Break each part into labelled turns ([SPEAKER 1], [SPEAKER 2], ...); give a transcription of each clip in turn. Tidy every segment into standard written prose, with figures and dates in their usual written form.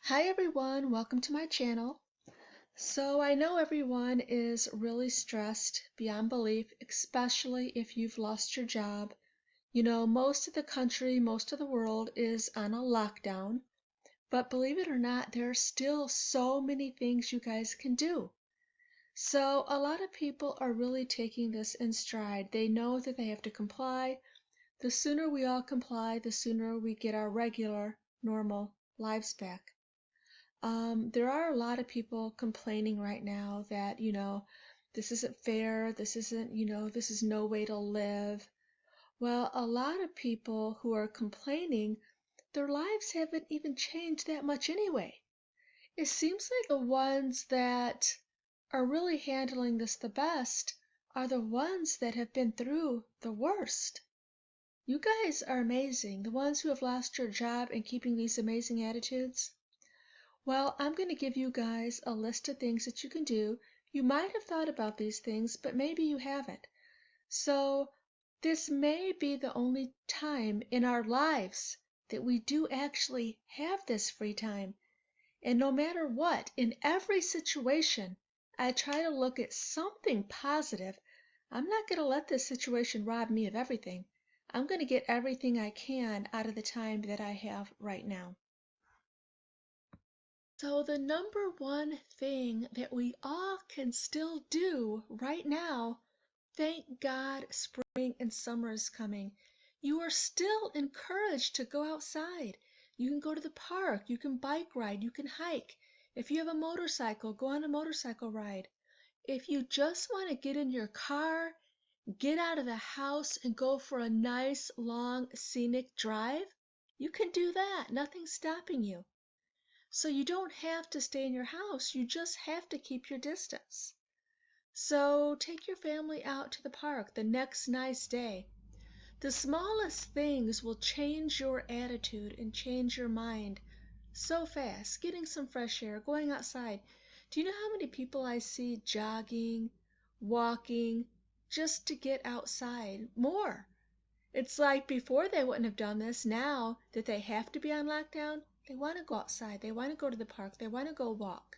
[SPEAKER 1] Hi everyone, welcome to my channel. So I know everyone is really stressed beyond belief, especially if you've lost your job. You know, most of the country, most of the world is on a lockdown, but believe it or not, there are still so many things you guys can do. So a lot of people are really taking this in stride. They know that they have to comply. The sooner we all comply, the sooner we get our regular, normal lives back. There are a lot of people complaining right now that, this isn't fair, this isn't, this is no way to live. Well, a lot of people who are complaining, their lives haven't even changed that much anyway. It seems like the ones that are really handling this the best are the ones that have been through the worst. You guys are amazing, the ones who have lost your job and keeping these amazing attitudes. Well, I'm going to give you guys a list of things that you can do. You might have thought about these things, but maybe you haven't. So, this may be the only time in our lives that we do actually have this free time. And no matter what, in every situation, I try to look at something positive. I'm not going to let this situation rob me of everything. I'm going to get everything I can out of the time that I have right now. So the number one thing that we all can still do right now, thank God spring and summer is coming. You are still encouraged to go outside. You can go to the park, you can bike ride, you can hike. If you have a motorcycle, go on a motorcycle ride. If you just want to get in your car, get out of the house and go for a nice long scenic drive, you can do that. Nothing's stopping you. So you don't have to stay in your house, you just have to keep your distance. So take your family out to the park the next nice day. The smallest things will change your attitude and change your mind so fast. Getting some fresh air, going outside. Do you know how many people I see jogging, walking, just to get outside? More. It's like before they wouldn't have done this. Now that they have to be on lockdown, they want to go outside. They want to go to the park. They want to go walk.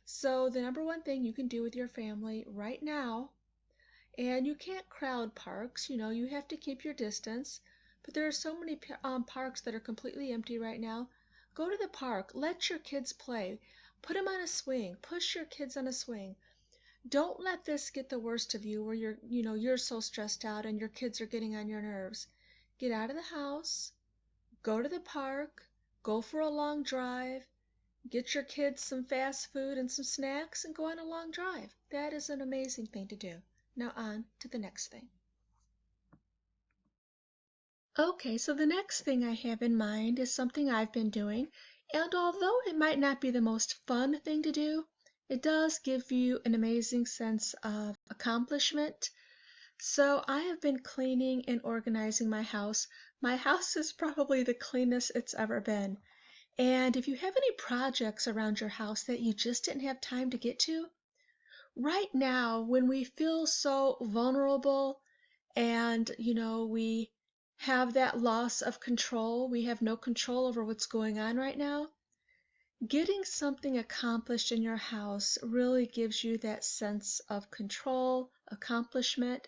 [SPEAKER 1] So the number one thing you can do with your family right now, and you can't crowd parks, you have to keep your distance, but there are so many parks that are completely empty right now. Go to the park. Let your kids play. Put them on a swing. Push your kids on a swing. Don't let this get the worst of you where you're so stressed out and your kids are getting on your nerves. Get out of the house, go to the park, go for a long drive, get your kids some fast food and some snacks and go on a long drive. That is an amazing thing to do. Now on to the next thing. Okay, so the next thing I have in mind is something I've been doing, and although it might not be the most fun thing to do, it does give you an amazing sense of accomplishment. So I have been cleaning and organizing my house. My house is probably the cleanest it's ever been. And if you have any projects around your house that you just didn't have time to get to, right now when we feel so vulnerable and we have that loss of control, we have no control over what's going on right now, getting something accomplished in your house really gives you that sense of control, accomplishment.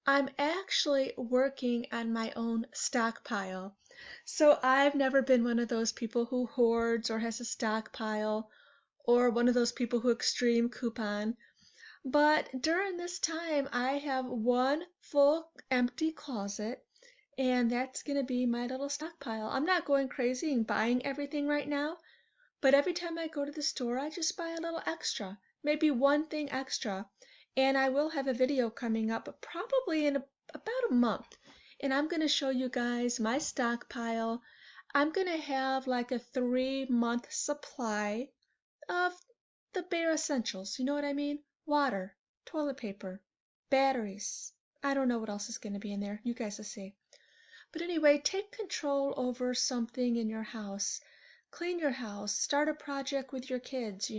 [SPEAKER 1] I'm actually working on my own stockpile. So I've never been one of those people who hoards or has a stockpile or one of those people who extreme coupon. But during this time, I have one full empty closet, and that's going to be my little stockpile. I'm not going crazy and buying everything right now, but every time I go to the store, I just buy a little extra, maybe one thing extra. And I will have a video coming up probably in about a month, and I'm going to show you guys my stockpile. I'm going to have like a 3-month supply of the bare essentials. You know what I mean? Water, toilet paper, batteries. I don't know what else is going to be in there. You guys will see. But anyway, take control over something in your house. Clean your house. Start a project with your kids,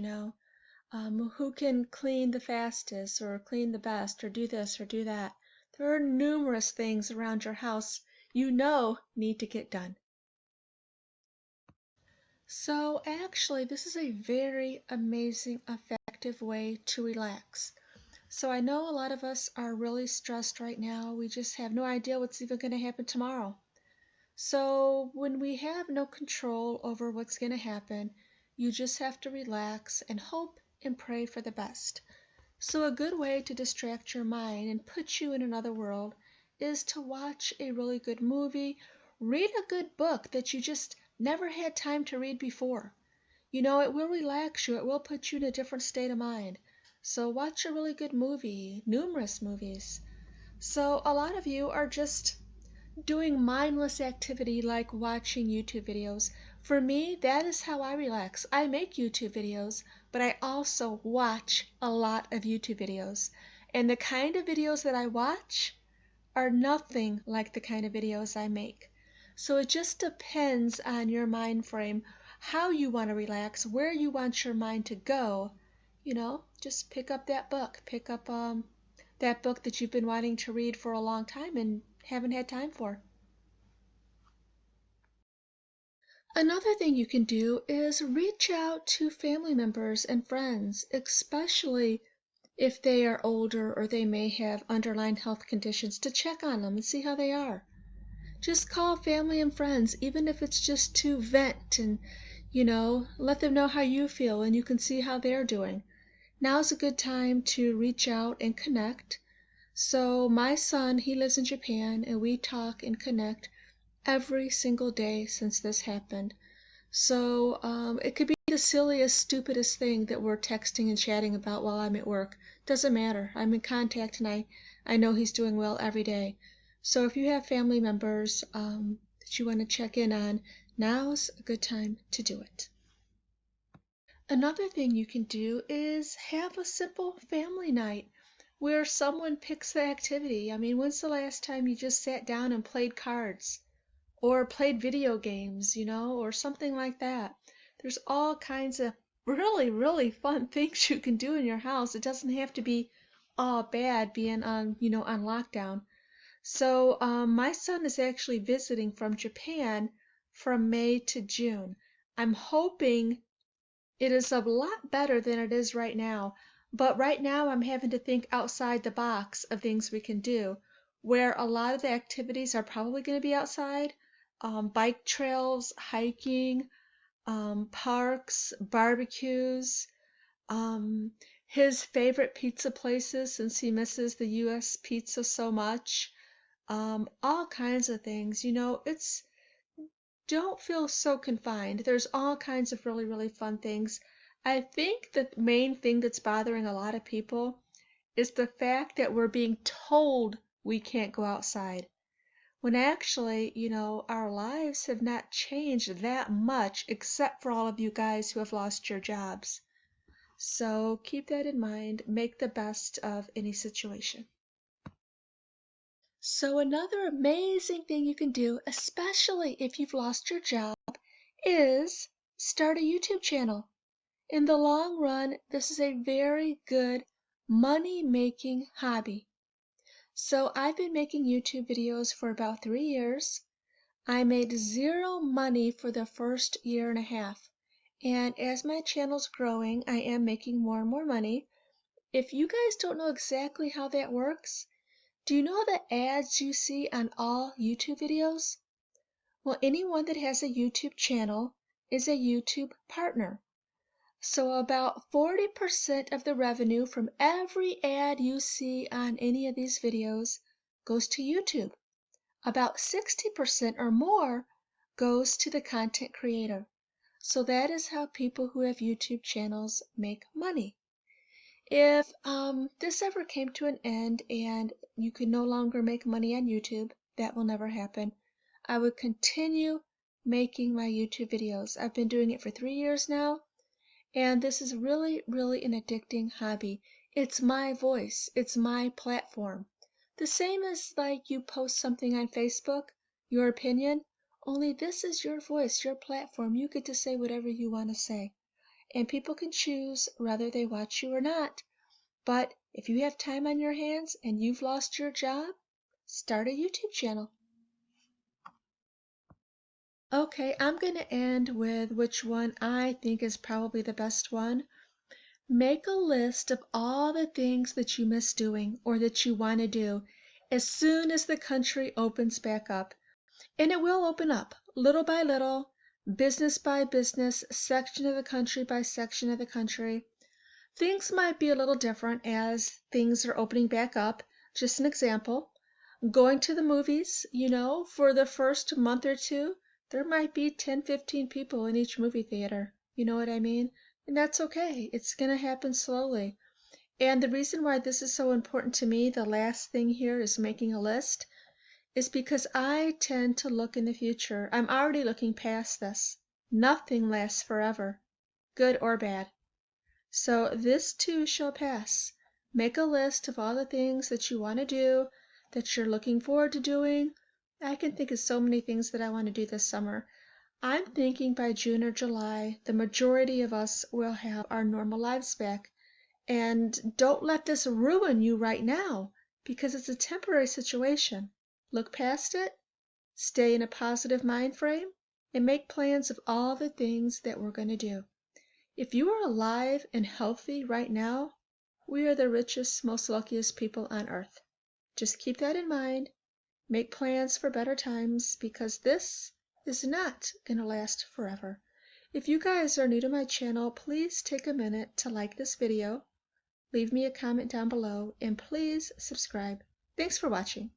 [SPEAKER 1] who can clean the fastest or clean the best or do this or do that. There are numerous things around your house need to get done. So actually, this is a very amazing, effective way to relax. So I know a lot of us are really stressed right now. We just have no idea what's even going to happen tomorrow. So when we have no control over what's going to happen, you just have to relax and hope and pray for the best. So a good way to distract your mind and put you in another world is to watch a really good movie, read a good book that you just never had time to read before. You know, it will relax you, it will put you in a different state of mind. So watch a really good movie, numerous movies. So a lot of you are just doing mindless activity like watching YouTube videos. For me, that is how I relax. I make YouTube videos, but I also watch a lot of YouTube videos. And the kind of videos that I watch are nothing like the kind of videos I make. So it just depends on your mind frame, how you want to relax, where you want your mind to go. You know, just pick up that book. Pick up that book that you've been wanting to read for a long time and haven't had time for. Another thing you can do is reach out to family members and friends, especially if they are older or they may have underlying health conditions, to check on them and see how they are. Just call family and friends, even if it's just to vent and, let them know how you feel and you can see how they're doing. Now's a good time to reach out and connect. So my son, he lives in Japan and we talk and connect every single day since this happened. So it could be the silliest, stupidest thing that we're texting and chatting about while I'm at work. Doesn't matter. I'm in contact and I know he's doing well every day. So if you have family members that you want to check in on, now's a good time to do it. Another thing you can do is have a simple family night where someone picks the activity. I mean, when's the last time you just sat down and played cards? Or played video games, or something like that. There's all kinds of really, really fun things you can do in your house. It doesn't have to be all bad being on lockdown. So my son is actually visiting from Japan from May to June. I'm hoping it is a lot better than it is right now, but right now I'm having to think outside the box of things we can do, where a lot of the activities are probably going to be outside, bike trails, hiking, parks, barbecues, um, his favorite pizza places since he misses the U.S. pizza so much, all kinds of things. It's don't feel so confined. There's all kinds of really, really fun things. I think the main thing that's bothering a lot of people is the fact that we're being told we can't go outside. When actually, our lives have not changed that much except for all of you guys who have lost your jobs. So keep that in mind. Make the best of any situation. So another amazing thing you can do, especially if you've lost your job, is start a YouTube channel. In the long run, this is a very good money-making hobby. So I've been making YouTube videos for about 3 years. I made zero money for the first year and a half. And as my channel's growing, I am making more and more money. If you guys don't know exactly how that works, do you know the ads you see on all YouTube videos? Well, anyone that has a YouTube channel is a YouTube partner. So about 40% of the revenue from every ad you see on any of these videos goes to YouTube. About 60% or more goes to the content creator. So that is how people who have YouTube channels make money. If this ever came to an end and you could no longer make money on YouTube, that will never happen. I would continue making my YouTube videos. I've been doing it for 3 years now, and this is really, really an addicting hobby. It's my voice, it's my platform. The same as like you post something on Facebook, your opinion, only this is your voice, your platform. You get to say whatever you want to say. And people can choose whether they watch you or not. But if you have time on your hands and you've lost your job, start a YouTube channel. Okay, I'm going to end with which one I think is probably the best one. Make a list of all the things that you miss doing or that you want to do as soon as the country opens back up. And it will open up little by little, business by business, section of the country by section of the country. Things might be a little different as things are opening back up. Just an example, going to the movies, for the first month or two, there might be 10, 15 people in each movie theater. You know what I mean? And that's okay. It's going to happen slowly. And the reason why this is so important to me, the last thing here is making a list, is because I tend to look in the future. I'm already looking past this. Nothing lasts forever, good or bad. So this too shall pass. Make a list of all the things that you want to do, that you're looking forward to doing. I can think of so many things that I want to do this summer. I'm thinking by June or July, the majority of us will have our normal lives back. And don't let this ruin you right now, because it's a temporary situation. Look past it, stay in a positive mind frame, and make plans of all the things that we're going to do. If you are alive and healthy right now, we are the richest, most luckiest people on earth. Just keep that in mind. Make plans for better times because this is not going to last forever. If you guys are new to my channel, please take a minute to like this video, leave me a comment down below, and please subscribe. Thanks for watching.